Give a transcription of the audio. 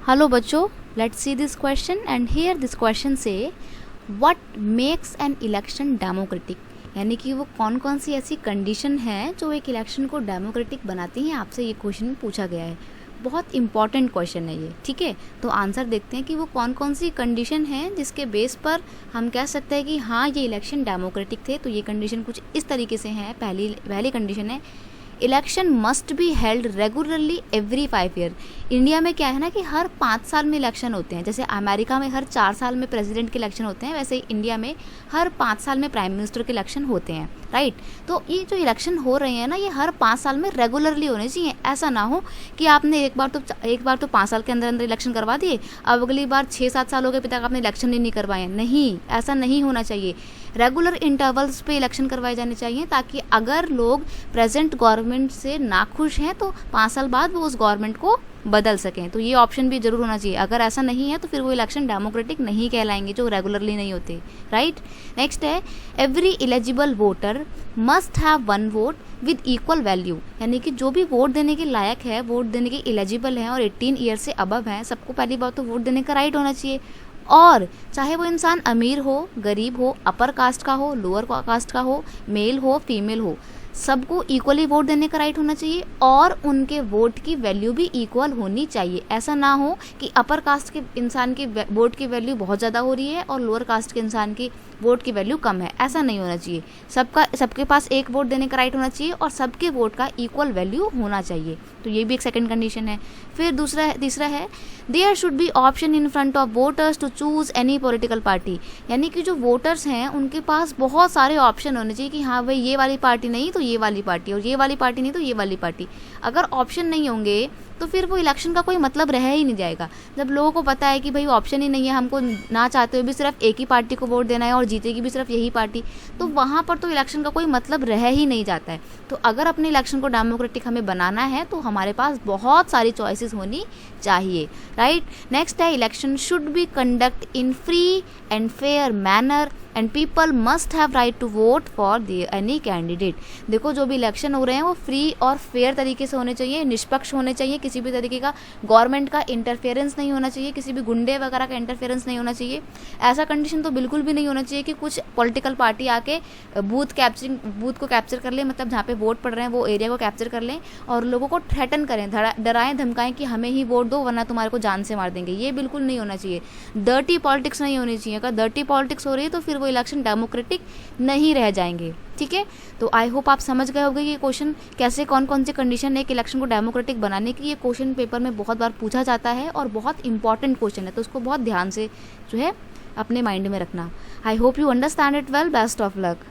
Hello बच्चों, let's see this question and here this question say what makes an election democratic, यानी कि वो कौन कौन सी ऐसी कंडीशन है जो एक इलेक्शन को डेमोक्रेटिक बनाती हैं। आपसे ये क्वेश्चन पूछा गया है, बहुत इंपॉर्टेंट क्वेश्चन है ये। ठीक है, तो आंसर देखते हैं कि वो कौन कौन सी कंडीशन है जिसके बेस पर हम कह सकते हैं कि हाँ ये इलेक्शन डेमोक्रेटिक थे। तो ये कंडीशन कुछ इस तरीके से है। पहली कंडीशन है, election must be held regularly every 5 year. India में क्या है ना कि हर 5 साल में इलेक्शन होते हैं। जैसे अमेरिका में हर 4 साल में प्रेसिडेंट के इलेक्शन होते हैं, वैसे ही इंडिया में हर 5 साल में प्राइम मिनिस्टर के इलेक्शन होते हैं, राइट। तो ये जो इलेक्शन हो रहे हैं ना, ये हर 5 साल में रेगुलरली होने चाहिए। ऐसा ना हो कि आपने एक बार तो 5 साल के अंदर अंदर इलेक्शन करवा दिए, अब अगली बार 6-7 साल हो गए तक आपने इलेक्शन ही नहीं करवाए। नहीं, ऐसा नहीं होना चाहिए। रेगुलर इंटरवल्स पे इलेक्शन करवाए जाने चाहिए, ताकि अगर लोग प्रेजेंट गवर्नमेंट से नाखुश हैं तो 5 साल बाद वो उस गवर्नमेंट को बदल सकें। तो ये ऑप्शन भी जरूर होना चाहिए। अगर ऐसा नहीं है तो फिर वो इलेक्शन डेमोक्रेटिक नहीं कहलाएंगे, जो रेगुलरली नहीं होते, राइट। नेक्स्ट है, every eligible voter must have 1 vote with equal value, यानी कि जो भी वोट देने के लायक है, वोट देने के एलिजिबल है और 18 ईयर से अबव है, सबको पहली बात तो वोट देने का राइट होना चाहिए। और चाहे वो इंसान अमीर हो, गरीब हो, अपर कास्ट का हो, लोअर कास्ट का हो, मेल हो, फीमेल हो, सबको इक्वली वोट देने का राइट होना चाहिए और उनके वोट की वैल्यू भी इक्वल होनी चाहिए। ऐसा ना हो कि अपर कास्ट के इंसान की वोट की वैल्यू बहुत ज़्यादा हो रही है और लोअर कास्ट के इंसान की वोट की वैल्यू कम है। ऐसा नहीं होना चाहिए। सबके पास एक वोट देने का राइट होना चाहिए और सबके वोट का इक्वल वैल्यू होना चाहिए। तो ये भी एक सेकंड कंडीशन है। फिर तीसरा है, there should be option in front of voters to choose any political party, यानी कि जो वोटर्स हैं उनके पास बहुत सारे ऑप्शन होने चाहिए कि हाँ भाई ये वाली पार्टी नहीं तो ये वाली पार्टी, और ये वाली पार्टी नहीं तो ये वाली पार्टी। अगर ऑप्शन नहीं होंगे तो फिर वो इलेक्शन का कोई मतलब रह ही नहीं जाएगा। जब लोगों को पता है कि भाई ऑप्शन ही नहीं है, हमको ना चाहते हुए भी सिर्फ एक ही पार्टी को वोट देना है और जीतेगी भी सिर्फ यही पार्टी, तो वहाँ पर तो इलेक्शन का कोई मतलब रह ही नहीं जाता है। तो अगर अपने इलेक्शन को डेमोक्रेटिक हमें बनाना है तो हमारे पास बहुत सारी चॉइसेस होनी चाहिए, राइट। नेक्स्ट है, election should be conduct in free and fair manner and people must have right to vote for any candidate. देखो, जो भी इलेक्शन हो रहे हैं वो फ्री और फेयर तरीके से होने चाहिए, निष्पक्ष होने चाहिए, किसी भी तरीके का गवर्नमेंट का इंटरफेरेंस नहीं होना चाहिए, किसी भी गुंडे वगैरह का इंटरफेरेंस नहीं होना चाहिए। ऐसा कंडीशन तो बिल्कुल भी नहीं होना चाहिए कि कुछ पॉलिटिकल पार्टी आके बूथ को कैप्चर कर ले, मतलब जहाँ पे वोट पड़ रहे हैं वो एरिया को कैप्चर कर लें और लोगों को थ्रेटन करें, डराएं धमकाएं कि हमें ही वोट दो वरना तुम्हारे को जान से मार देंगे। ये बिल्कुल नहीं होना चाहिए। डर्टी पॉलिटिक्स नहीं होनी चाहिए। अगर डर्टी पॉलिटिक्स हो रही है तो फिर वो इलेक्शन डेमोक्रेटिक नहीं रह जाएंगे, ठीक है। तो आई होप आप समझ गए होंगे ये क्वेश्चन कैसे, कौन कौन सी कंडीशन है एक इलेक्शन को डेमोक्रेटिक बनाने की। ये क्वेश्चन पेपर में बहुत बार पूछा जाता है और बहुत इंपॉर्टेंट क्वेश्चन है, तो उसको बहुत ध्यान से जो है अपने माइंड में रखना। I hope you understand it well. Best of luck.